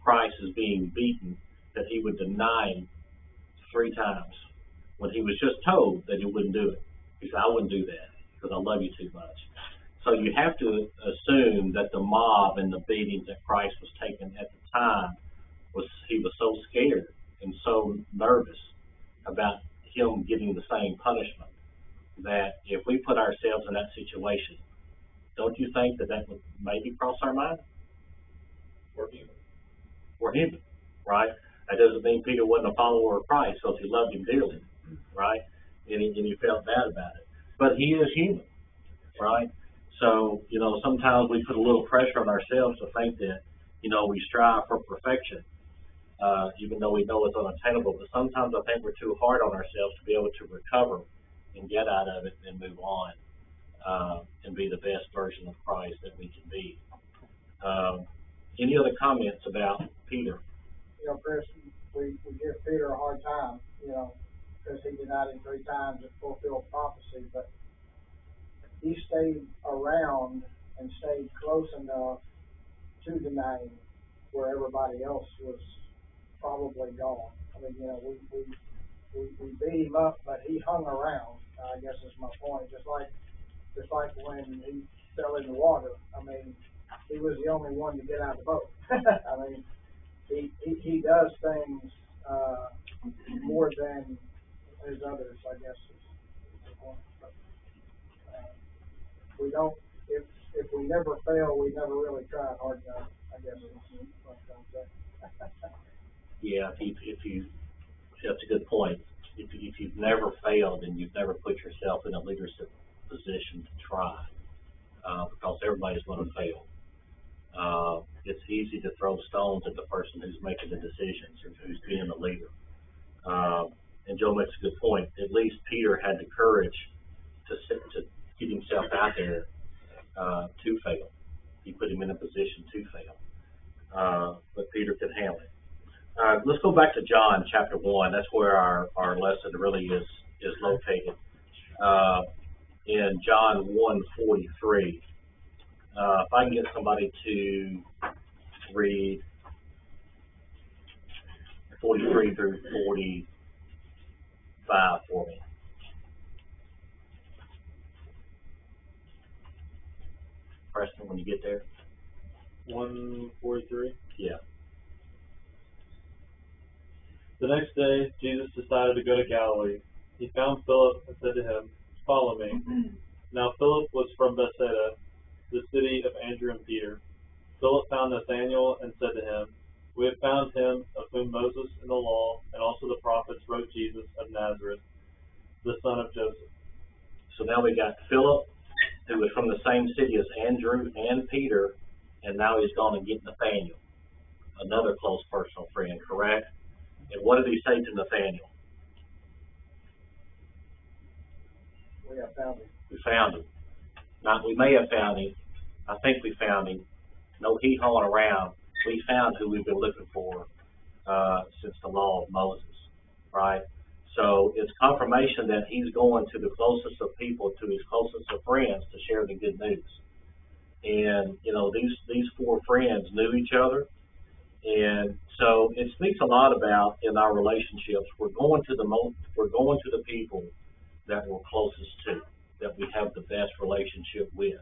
Christ is being beaten, that he would deny him 3 times when he was just told that he wouldn't do it. He said, I wouldn't do that because I love you too much. So you have to assume that the mob and the beatings that Christ was taking at the time, he was so scared and so nervous about him getting the same punishment, that if we put ourselves in that situation, don't you think that would maybe cross our mind? We're human. We're human, right? That doesn't mean Peter wasn't a follower of Christ because he loved him dearly, right? And he felt bad about it. But he is human, right? So, sometimes we put a little pressure on ourselves to think that, we strive for perfection, even though we know it's unattainable. But sometimes I think we're too hard on ourselves to be able to recover and get out of it and move on and be the best version of Christ that we can be. Any other comments about Peter? Chris, we give Peter a hard time, because he denied him 3 times and fulfilled prophecy, but he stayed around and stayed close enough to deny him where everybody else was probably gone. I mean, we beat him up, but he hung around, I guess is my point. Just like when he fell in the water, I mean, he was the only one to get out of the boat. I mean, he does things more than his others, I guess is the point. But, we don't, if we never fail, we never really tried hard enough, I guess is what I'm trying to say. Yeah, that's a good point. If you've never failed, then you've never put yourself in a leadership position to try, because everybody's going to fail. It's easy to throw stones at the person who's making the decisions or who's being the leader. And Joe makes a good point. At least Peter had the courage to get himself out there to fail. He put him in a position to fail. But Peter could handle it. Let's go back to John chapter 1. That's where our lesson really is located. In John 1:43. If I can get somebody to read 43 through 45 for me. Preston, when you get there. 1:43? Yeah. The next day, Jesus decided to go to Galilee. He found Philip and said to him, "Follow me." Now Philip was from Bethsaida, the city of Andrew and Peter. Philip found Nathanael and said to him, "We have found him of whom Moses in the law and also the prophets wrote, Jesus of Nazareth, the son of Joseph." So now we got Philip, who was from the same city as Andrew and Peter, and now he's going to get Nathanael, another close personal friend, correct? And what did he say to Nathanael? We have found him. We found him. Now, we may have found him. I think we found him. No hee-hawing around. We found who we've been looking for since the law of Moses, right? So it's confirmation that he's going to the closest of people, to his closest of friends, to share the good news. And, these 4 friends knew each other. And so it speaks a lot about, in our relationships, we're going to the people that we're closest to, that we have the best relationship with,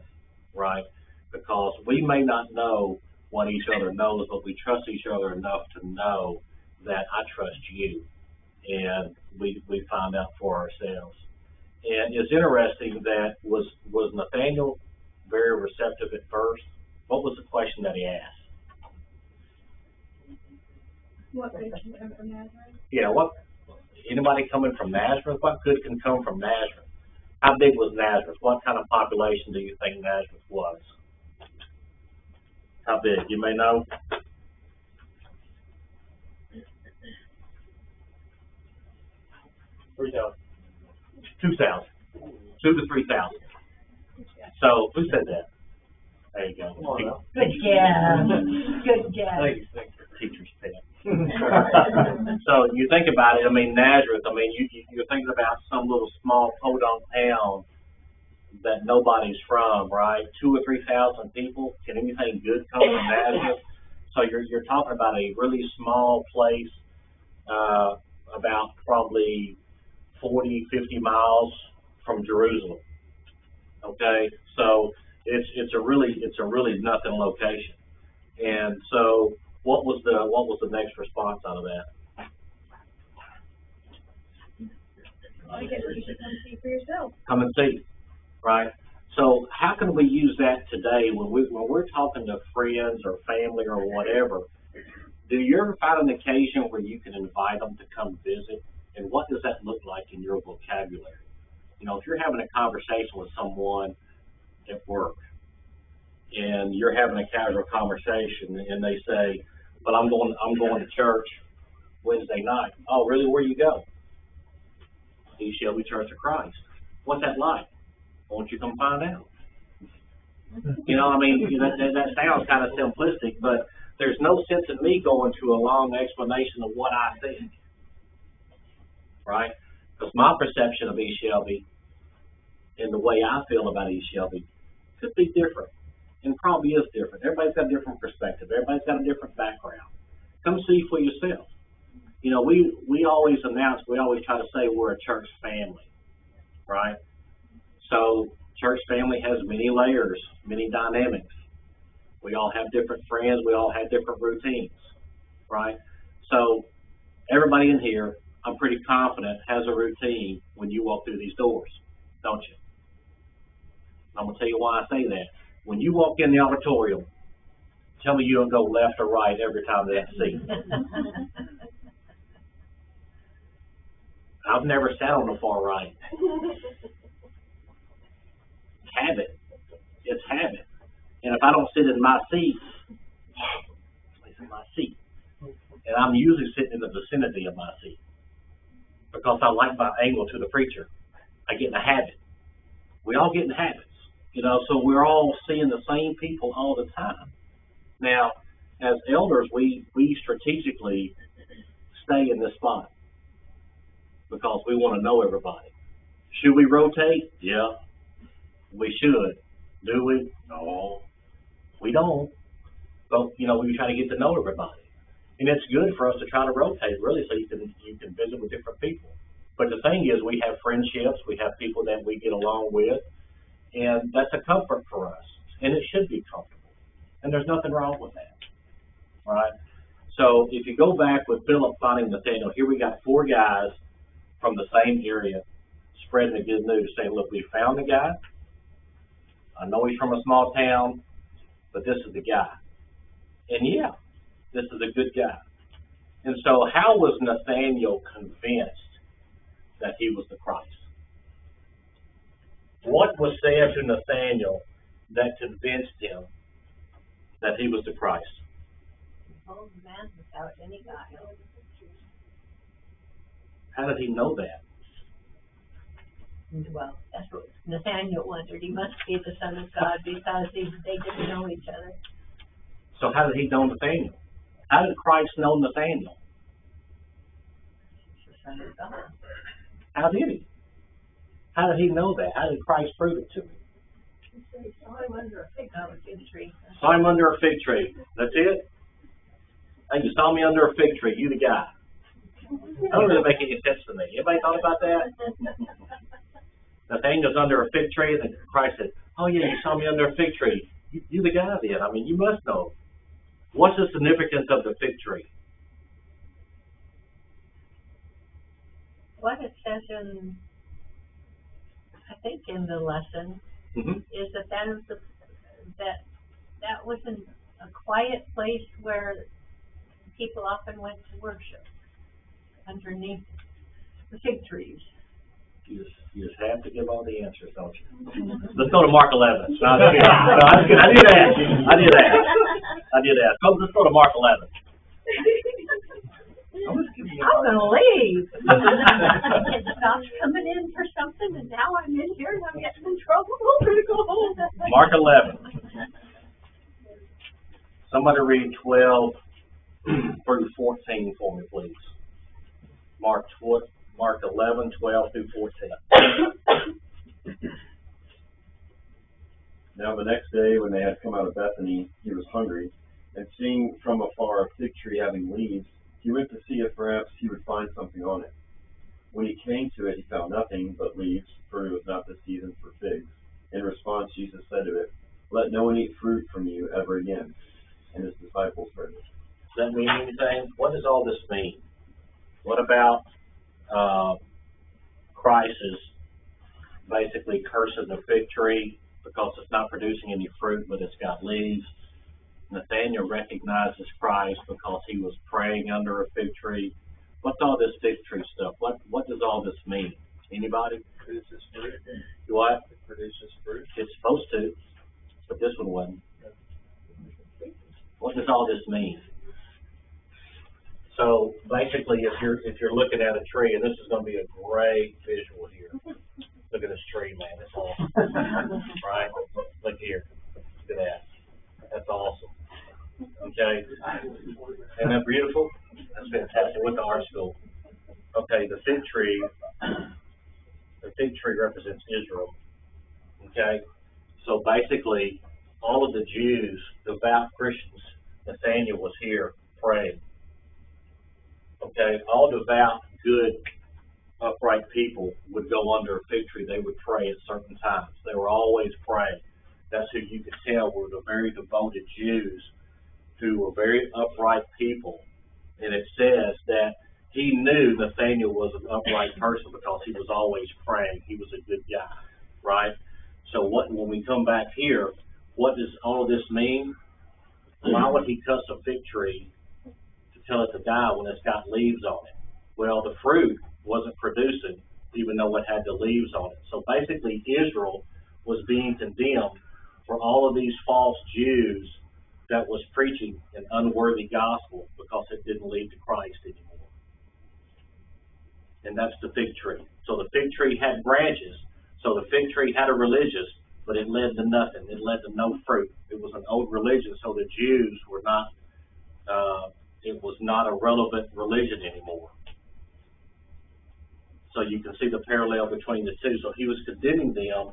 right? Because we may not know what each other knows, but we trust each other enough to know that I trust you, and we find out for ourselves. And it's interesting that was Nathanael very receptive at first? What was the question that he asked? What good can come from Nazareth? Yeah, anybody coming from Nazareth? What good can come from Nazareth? How big was Nazareth? What kind of population do you think Nazareth was? How big? You may know. 3,000. 2,000. 2,000 to 3,000. So who said that? There you go. Good guess. Good guess. Teacher's pet. So you think about it. I mean, Nazareth. I mean, you're thinking about some little small podunk town that nobody's from, right? 2,000 or 3,000 people. Can anything good come from Nazareth? So you're talking about a really small place, about probably 40, 50 miles from Jerusalem. Okay, so it's a really nothing location. And so what was the next response out of that? I guess you should come see for yourself. Come and see, right? So how can we use that today when we're talking to friends or family or whatever? Do you ever find an occasion where you can invite them to come visit? And what does that look like in your vocabulary? You know, if you're having a conversation with someone at work and you're having a casual conversation and they say, "But I'm going to church Wednesday night." "Oh, really? Where you go?" "East Shelby Church of Christ." "What's that like?" "Won't you come find out?" You know, I mean, that sounds kind of simplistic, but there's no sense in me going to a long explanation of what I think, right? Because my perception of East Shelby and the way I feel about East Shelby could be different, and probably is different. Everybody's got a different perspective. Everybody's got a different background. Come see for yourself. You know, we always try to say we're a church family, right? So church family has many layers, many dynamics. We all have different friends. We all have different routines, right? So everybody in here, I'm pretty confident, has a routine when you walk through these doors, don't you? I'm going to tell you why I say that. When you walk in the auditorium, tell me you don't go left or right every time they have a seat. I've never sat on the far right. Habit. It's habit. And if I don't sit in my seat, it's in my seat. And I'm usually sitting in the vicinity of my seat because I like my angle to the preacher. I get in a habit. We all get in habits, you know, so we're all seeing the same people all the time. Now, as elders, we strategically stay in this spot because we want to know everybody. Should we rotate? Yeah, we should. Do we? No, we don't. But, you know, we try to get to know everybody. And it's good for us to try to rotate, really, so you can visit with different people. But the thing is, we have friendships, we have people that we get along with, and that's a comfort for us. And it should be comfortable. And there's nothing wrong with that. All right? So if you go back with Philip finding Nathanael, here we got 4 guys from the same area spreading the good news, saying, look, we found the guy. I know he's from a small town, but this is the guy. And yeah, this is a good guy. And so how was Nathanael convinced that he was the Christ? What was said to Nathanael that convinced him that he was the Christ? Old man without any guile. How did he know that? Well, that's what Nathaniel wondered. He must be the Son of God because they didn't know each other. So how did he know Nathanael? How did Christ know Nathanael? The Son of God. How did he? How did he know that? How did Christ prove it to him? He saw him under a fig tree. Saw him under a fig tree. That's it? Hey, you saw me under a fig tree. You the guy. That don't really make any sense to me. Anybody thought about that? Nathanael's under a fig tree, and Christ said, oh yeah, you saw me under a fig tree. You the guy then. I mean, you must know. What's the significance of the fig tree? What it says in, I think in the lesson, is that was in a quiet place where people often went to worship underneath the fig trees. You just have to give all the answers, don't you? Let's go to Mark 11. No, I did ask. Let's go to Mark 11. I'm going to leave. It stopped coming in for something, and now I'm in here and I'm getting in trouble. I'm going to go home. Mark 11. Somebody read 12 through 14 for me, please. Mark 11, 12 through 14. Now the next day, when they had come out of Bethany, he was hungry. And seeing from afar a fig tree having leaves, he went to see if perhaps he would find something on it. When he came to it, he found nothing but leaves, for it was not the season for figs. In response, Jesus said to it, "Let no one eat fruit from you ever again." And his disciples heard it. Does that mean anything? What does all this mean? What about Christ's basically cursing the fig tree because it's not producing any fruit, but it's got leaves? Nathaniel recognizes Christ because he was praying under a fig tree. What's all this fig tree stuff? What does all this mean? Anybody? Produces fruit. What? It produces fruit. It's supposed to, but this one wasn't. What does all this mean? So basically, if you're looking at a tree, and this is going to be a great visual here. Look at this tree, man. It's awesome, right? Look here. Look at that. That's awesome. Okay, isn't that beautiful? That's fantastic. Went to art school. Okay, the fig tree represents Israel. Okay, so basically, all of the Jews, devout Christians, Nathaniel was here praying. Okay, all devout, good, upright people would go under a fig tree. They would pray at certain times. They were always praying. That's who you could tell were the very devoted Jews who were very upright people. And it says that he knew Nathaniel was an upright person because he was always praying. He was a good guy, right? So when we come back here, what does all of this mean? Why would he cut a fig tree to tell it to die when it's got leaves on it? Well, the fruit wasn't producing, even though it had the leaves on it. So basically, Israel was being condemned for all of these false Jews that was preaching an unworthy gospel because it didn't lead to Christ anymore. And that's the fig tree. So the fig tree had branches. So the fig tree had a religious, but it led to nothing. It led to no fruit. It was an old religion, so the Jews were not, it was not a relevant religion anymore. So you can see the parallel between the two. So he was condemning them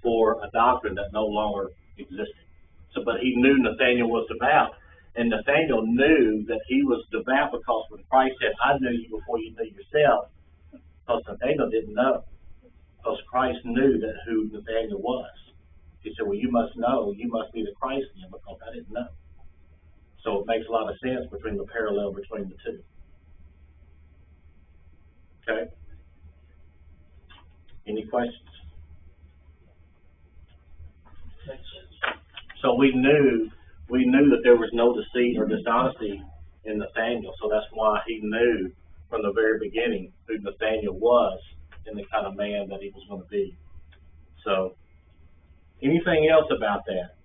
for a doctrine that no longer existed. So, but he knew Nathaniel was devout, and Nathaniel knew that he was devout because when Christ said, "I knew you before you knew yourself," because Nathaniel didn't know, because Christ knew that who Nathaniel was. He said, "Well, you must know, you must be the Christ then, because I didn't know." So it makes a lot of sense between the parallel between the two. Okay? Any questions? So we knew that there was no deceit or dishonesty in Nathaniel. So that's why he knew from the very beginning who Nathaniel was and the kind of man that he was going to be. So, anything else about that?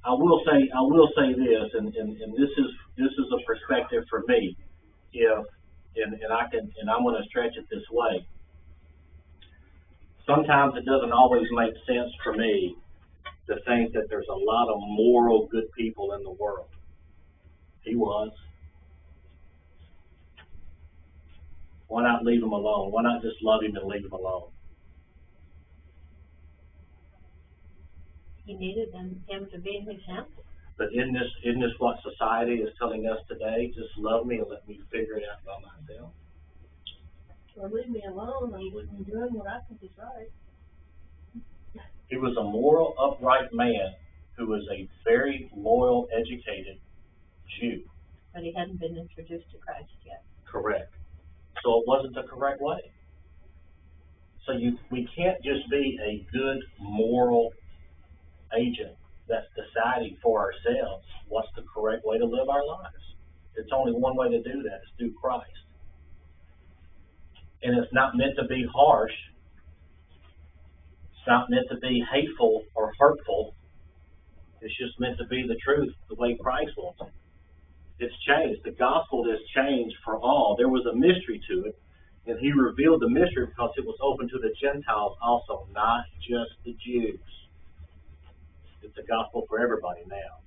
I will say this, and this is a perspective for me. I'm going to stretch it this way. Sometimes it doesn't always make sense for me to think that there's a lot of moral good people in the world. He was. Why not leave him alone? Why not just love him and leave him alone? He needed him to be an example. But isn't this what society is telling us today? Just love me and let me figure it out by myself. Or leave me alone, I wouldn't be doing what I think is right. He was a moral, upright man who was a very loyal, educated Jew. But he hadn't been introduced to Christ yet. Correct. So it wasn't the correct way. So we can't just be a good moral agent that's deciding for ourselves what's the correct way to live our lives. It's only one way to do that. It's through Christ. And it's not meant to be harsh. It's not meant to be hateful or hurtful. It's just meant to be the truth, the way Christ wants it. It's changed. The gospel is changed for all. There was a mystery to it, and he revealed the mystery because it was open to the Gentiles also, not just the Jews. It's a gospel for everybody now.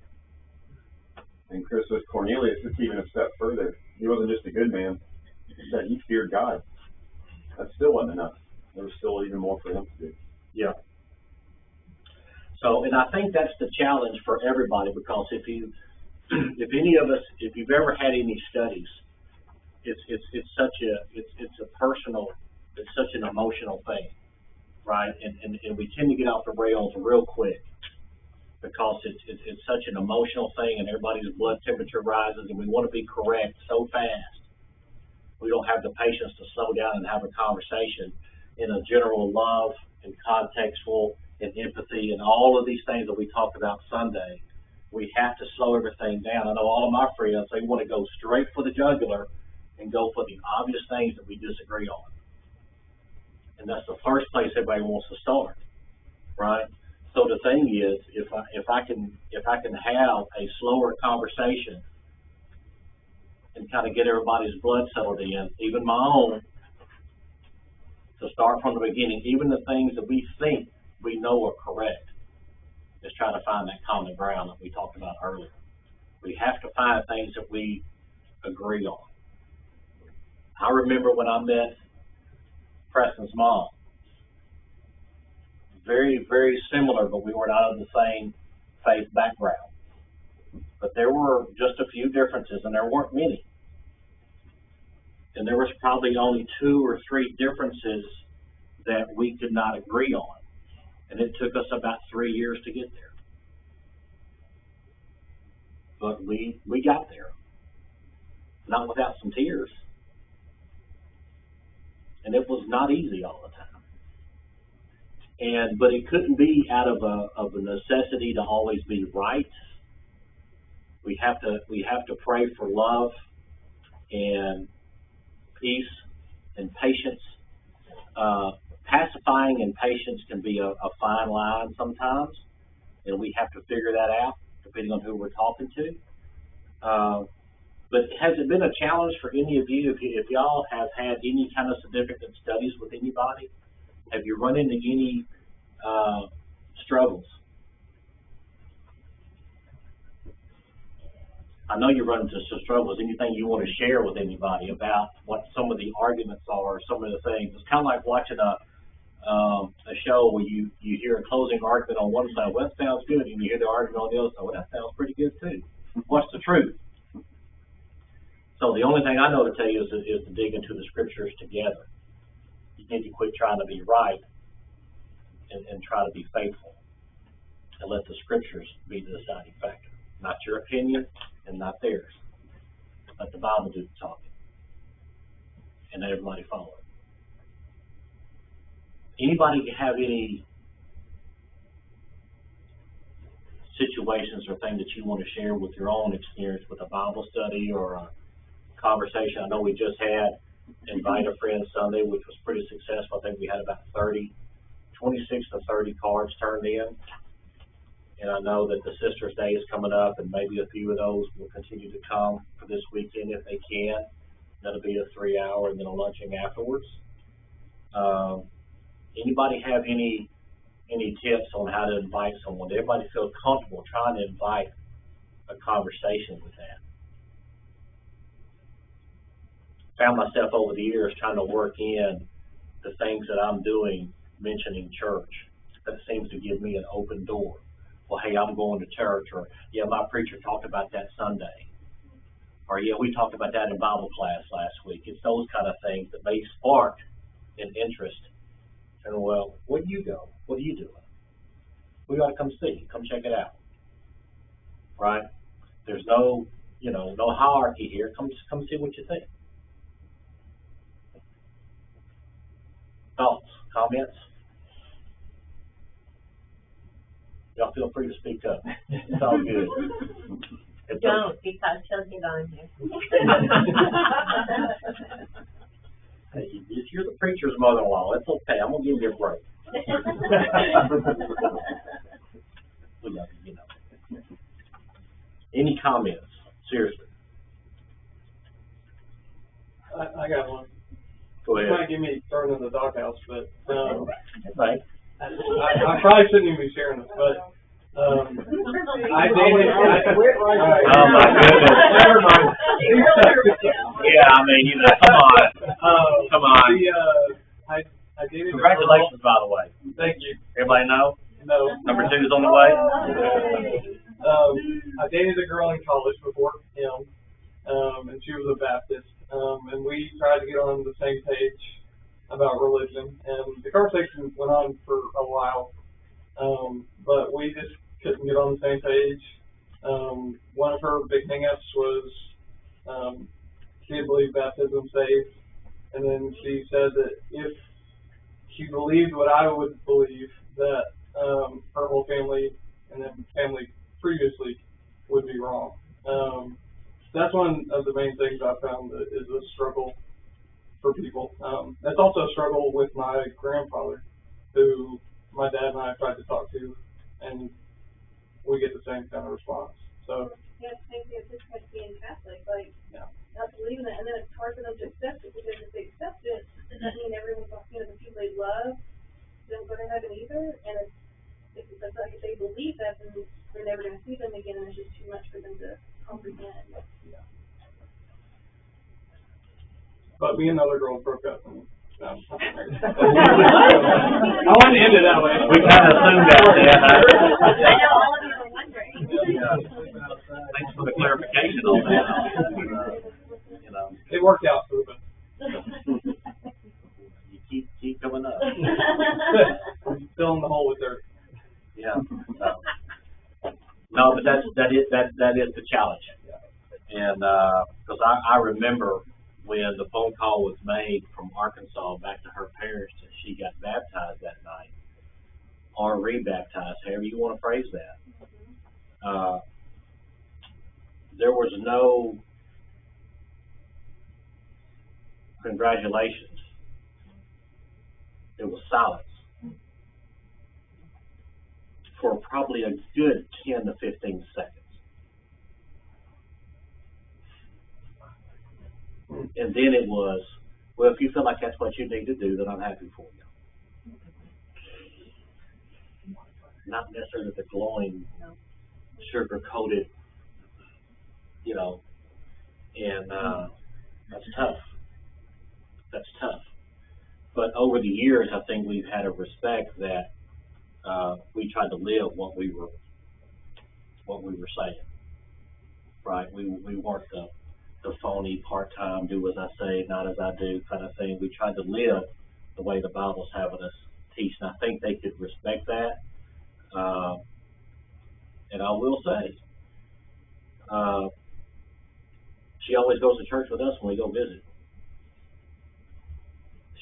And Chris, with Cornelius, it's even a step further. He wasn't just a good man. He said he feared God. That still wasn't enough. There was still even more for him to do. Yeah. So, and I think that's the challenge for everybody, because if any of us, if you've ever had any studies, it's a personal, it's such an emotional thing, right? And we tend to get off the rails real quick, because it's such an emotional thing, and everybody's blood temperature rises, and we want to be correct so fast. We don't have the patience to slow down and have a conversation in a general love and contextual and empathy and all of these things that we talked about Sunday. We have to slow everything down. I know all of my friends, they want to go straight for the jugular and go for the obvious things that we disagree on. And that's the first place everybody wants to start, right? So the thing is, if I can have a slower conversation and kind of get everybody's blood settled in, even my own, to start from the beginning, even the things that we think we know are correct, is try to find that common ground that we talked about earlier. We have to find things that we agree on. I remember when I met Preston's mom. Very, very similar, but we were not of the same faith background. But there were just a few differences, and there weren't many. And there was probably only 2 or 3 differences that we could not agree on. And it took us about 3 years to get there. But we got there. Not without some tears. And it was not easy all the time. But it couldn't be out of a necessity to always be right. We have to pray for love and peace and patience. Pacifying and patience can be a fine line sometimes, and we have to figure that out depending on who we're talking to. But has it been a challenge for any of you? If y'all have had any kind of significant studies with anybody, have you run into any struggles? I know you run into some struggles. Anything you want to share with anybody about what some of the arguments are, some of the things? It's kind of like watching a show where you hear a closing argument on one side. Well, that sounds good. And you hear the argument on the other side. Well, that sounds pretty good too. What's the truth? So the only thing I know to tell you is to dig into the scriptures together. You need to quit trying to be right and try to be faithful, and let the scriptures be the deciding factor. Not your opinion and not theirs. Let the Bible do the talking, and let everybody follow it. Anybody have any situations or things that you want to share with your own experience with a Bible study or a conversation? I know we just had Invite a Friend Sunday, which was pretty successful. I think we had about 26 to 30 cards turned in. And I know that the Sisters' Day is coming up, and maybe a few of those will continue to come for this weekend if they can. That'll be a 3-hour and then a luncheon afterwards. Anybody have any tips on how to invite someone? Everybody feel comfortable trying to invite a conversation with that. Found myself over the years trying to work in the things that I'm doing, mentioning church. That seems to give me an open door. Well, hey, I'm going to church, or yeah, my preacher talked about that Sunday, or yeah, we talked about that in Bible class last week. It's those kind of things that may spark an interest. And well, where do you go? What are you doing? We ought to come see, come check it out. Right? There's no hierarchy here. Come see what you think. Thoughts, comments? Y'all feel free to speak up. It's all good. Don't, because he'll get on you. Hey, you're the preacher's mother-in-law. It's okay. I'm going to give you a break. We love you, Any comments? Seriously. I got one. Go ahead. You might get me thrown in the doghouse, but Thanks. I probably shouldn't even be sharing this, but I dated. Oh my goodness! Never mind. Yeah, I mean, come on. I dated. Congratulations, by the way. Thank you. Everybody know? No. Number 2. news on the way? I dated a girl in college before him, and she was a Baptist, and we tried to get on the same page about religion, and the conversation went on for a while, but we just couldn't get on the same page. One of her big hang-ups was she didn't believe baptism saved, and then she said that if she believed what I would believe, that her whole family and then family previously would be wrong. That's one of the main things I found that is a struggle for people. That's also a struggle with my grandfather, who my dad and I tried to talk to, and we get the same kind of response. So yeah, same thing as this kind of being Catholic, like not believing it, and then it's hard for them to accept it, because if they accept it, does that mean everyone's, the people they love don't go to heaven either? And if they believe that, then they're never going to see them again, and it's just too much for them to comprehend. Yeah. But me and the other girl broke up. And, I wanted to end it that way. We kind of assumed that, Dan. I know all of you are wondering. Thanks for the clarification on that. It worked out for the best. You keep coming up. Still in the hole with dirt. Yeah. No, but that is the challenge. And because I remember when the phone call was made from Arkansas back to her parents and she got baptized that night, or rebaptized, however you want to phrase that. There was no congratulations. There was silence for probably a good 10 to 15 seconds. And then it was, well, if you feel like that's what you need to do, then I'm happy for you. Not necessarily the glowing, sugar-coated, and that's tough. That's tough. But over the years, I think we've had a respect that we tried to live what we were saying, right? We weren't the phony part-time, do as I say, not as I do kind of thing. We tried to live the way the Bible's having us teach, and I think they could respect that. And I will say, she always goes to church with us when we go visit.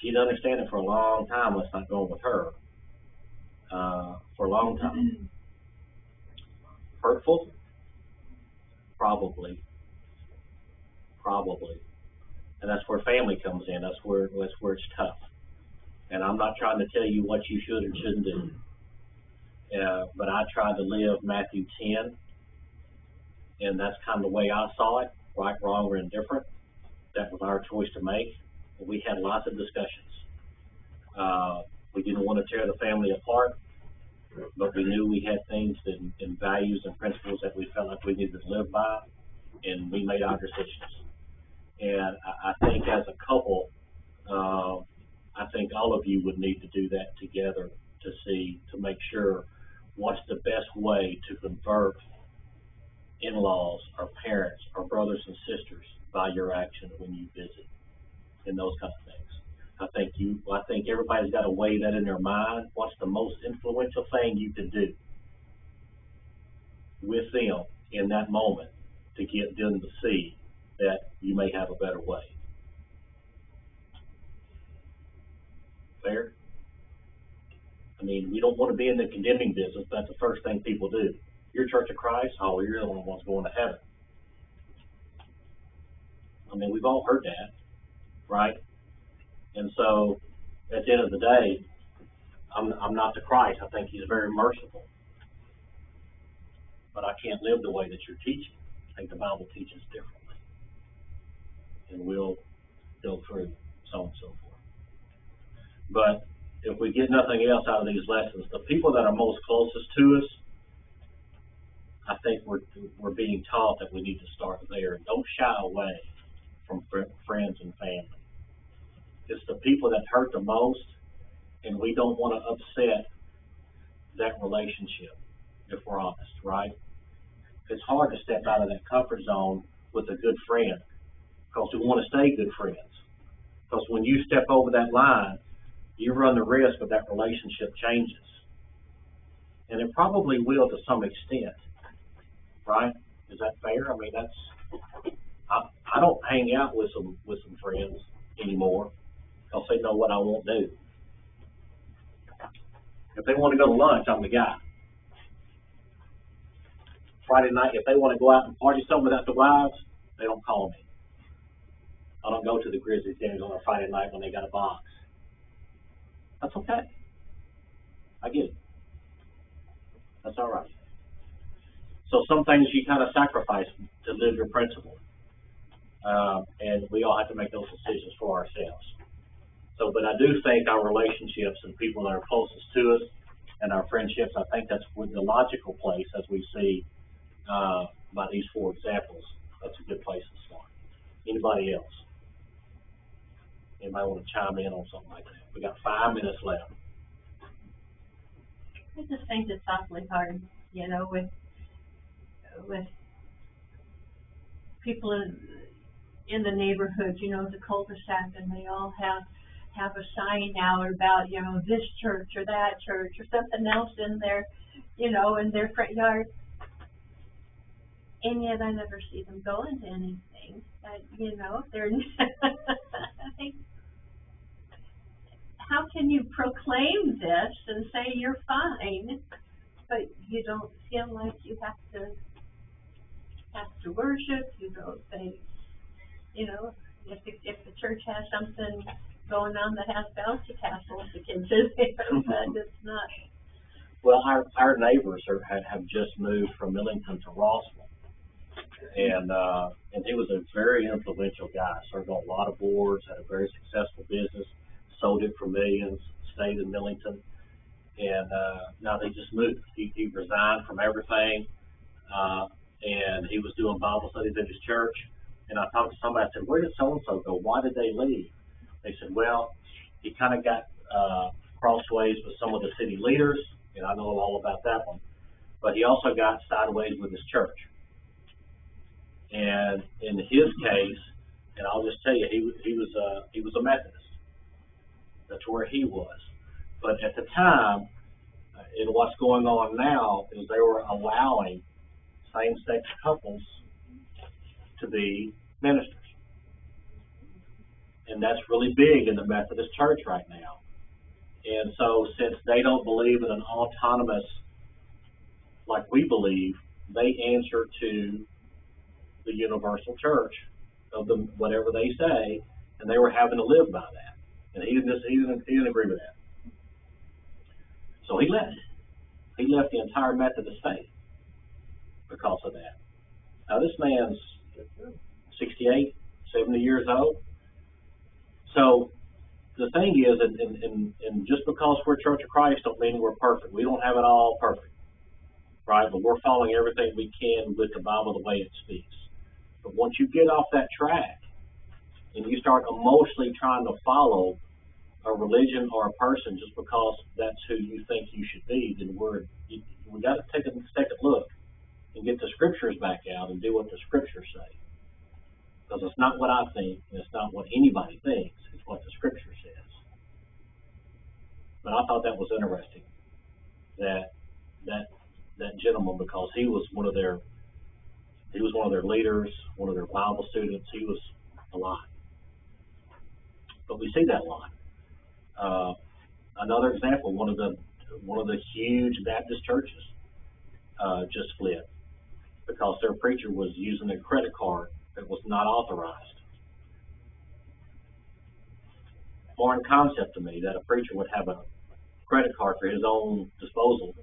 She didn't understand it for a long time. Let's not go with her. For a long time. Hurtful? Probably. And that's where family comes in. That's where it's tough. And I'm not trying to tell you what you should and shouldn't do. But I tried to live Matthew 10, and that's kind of the way I saw it, right, wrong, or indifferent. That was our choice to make. And we had lots of discussions. We didn't want to tear the family apart, but we knew we had things and values and principles that we felt like we needed to live by, and we made our decisions. And I think as a couple, I think all of you would need to do that together to make sure what's the best way to convert in-laws or parents or brothers and sisters by your actions when you visit, and those kind of things. I think everybody's got to weigh that in their mind. What's the most influential thing you can do with them in that moment to get them to see that you may have a better way? Fair? I mean, we don't want to be in the condemning business. That's the first thing people do. You're Church of Christ? Oh, you're the only ones going to heaven. I mean, we've all heard that, right? And so, at the end of the day, I'm not the Christ. I think He's very merciful. But I can't live the way that you're teaching. I think the Bible teaches differently. And we'll go through so on and so forth. But if we get nothing else out of these lessons, the people that are most closest to us, I think we're being taught that we need to start there. Don't shy away from friends and family. It's the people that hurt the most, and we don't want to upset that relationship. if we're honest, right? It's hard to step out of that comfort zone with a good friend because we want to stay good friends. Because when you step over that line, you run the risk of that relationship changes. And it probably will to some extent, right? Is that fair? I mean, I don't hang out with some friends anymore because they know what I won't do. If they want to go to lunch, I'm the guy. Friday night, if they want to go out and party something without the wives, they don't call me. I don't go to the Grizzlies games on a Friday night when they got a box. That's okay. I get it. That's all right. So some things you kind of sacrifice to live your principle. And we all have to make those decisions for ourselves. So, but I do think our relationships and people that are closest to us and our friendships, I think that's with the logical place as we see by these 4 examples. That's a good place to start. Anybody else? Anybody want to chime in on something like that? We got 5 minutes left. I just think it's awfully hard, you know, with people in the neighborhood, you know, the cul-de-sac, and they all have a sign out about, you know, this church or that church or something else in their, you know, in their front yard. And yet I never see them go into anything. You know, they're, I think, how can you proclaim this and say you're fine, but you don't feel like you have to worship? You don't say, you know, if the church has something going on that has bouncy castles, the kids are there, but it's not. Well, our neighbors have just moved from Millington to Rossville. And he was a very influential guy, served on a lot of boards, had a very successful business, sold it for millions, stayed in Millington, and now they just moved. He resigned from everything, and he was doing Bible studies at his church. And I talked to somebody, I said, where did so-and-so go? Why did they leave? They said, well, he kind of got crossways with some of the city leaders, and I know all about that one, but he also got sideways with his church. And in his case, and I'll just tell you, he was a Methodist. That's where he was. But at the time, and what's going on now is they were allowing same-sex couples to be ministers. And that's really big in the Methodist Church right now. And so since they don't believe in an autonomous, like we believe, they answer to the universal church of them, whatever they say, and they were having to live by that. And he didn't agree with that. So he left. He left the entire Methodist faith because of that. Now this man's 68, 70 years old. So the thing is, and just because we're Church of Christ don't mean we're perfect. We don't have it all perfect, right? But we're following everything we can with the Bible the way it speaks. But once you get off that track and you start emotionally trying to follow a religion or a person just because that's who you think you should be, then we got to take a second look and get the scriptures back out and do what the scriptures say. Because it's not what I think, and it's not what anybody thinks. It's what the scripture says. But I thought that was interesting, that gentleman, because he was one of their leaders, one of their Bible students. He was a lot. But we see that a lot. Another example, one of the huge Baptist churches just split because their preacher was using a credit card that was not authorized. Foreign concept to me that a preacher would have a credit card for his own disposal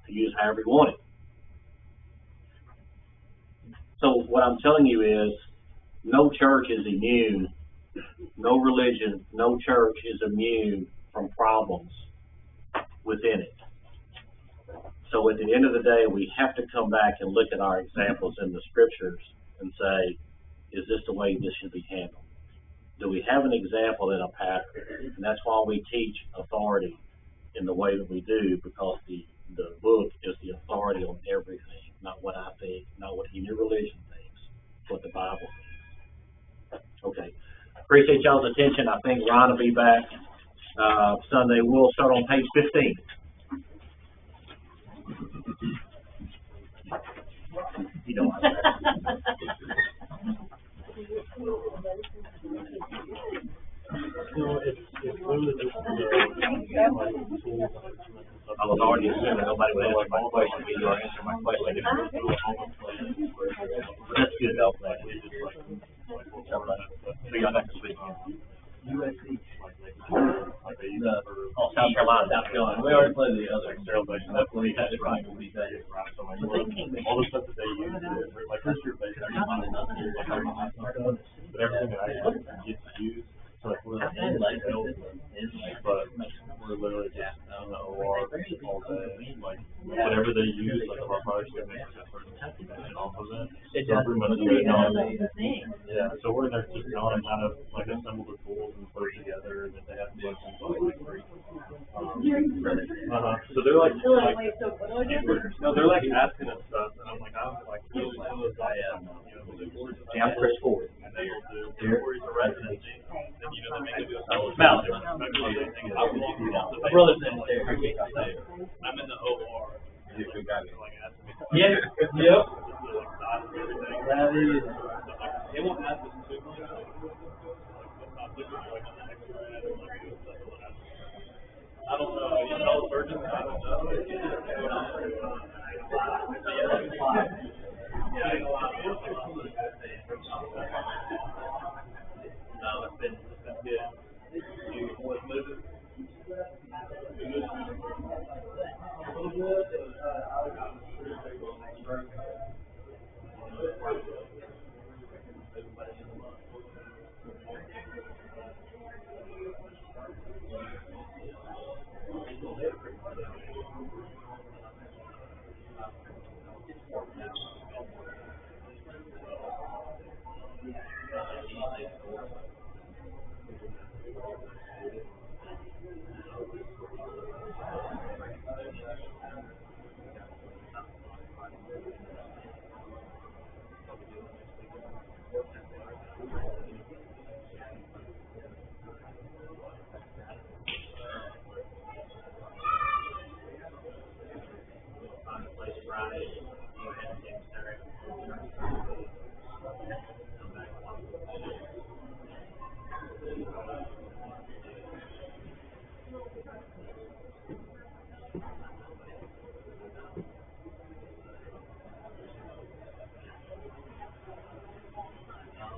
to use however he wanted. So what I'm telling you is, no church is immune, no religion, no church is immune from problems within it. So at the end of the day, we have to come back and look at our examples in the scriptures and say, is this the way this should be handled? Do we have an example in a pattern? And that's why we teach authority in the way that we do, because the The book is the authority on everything, not what I think, not what any religion thinks, what the Bible thinks. Okay. Appreciate y'all's attention. I think Ron will be back Sunday. We'll start on page 15. You don't like that. I was already assuming nobody would answer my question. You are answering my question. That's good. So y'all got this weekend. USC. South Carolina. South Carolina. We already played the other. That's right. We'll be back. All the stuff that they use, like history based, but everything that I get to use, so like we're like but we're literally just in the OR all day, like whatever they use, like our products get mixed and off of that. So pretty much yeah, so we're in there just knowing how to like assemble the tools and put it together, and then they have questions like free. So they're like no, they're like asking us stuff, and I'm like, Yeah, I'm Chris Ford. and they will do Corey's a residency, and you know they make it do a Mouth. my brother's in there. I'm in the OR. Like asking me. Yeah. Yep. That is. They won't ask us too much. I don't know. You know, surgeons. I don't know. Yeah, a lot. No, it's been good. You boys moving?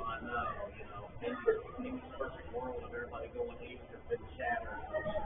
I know, perfect world of everybody going east has been shattered.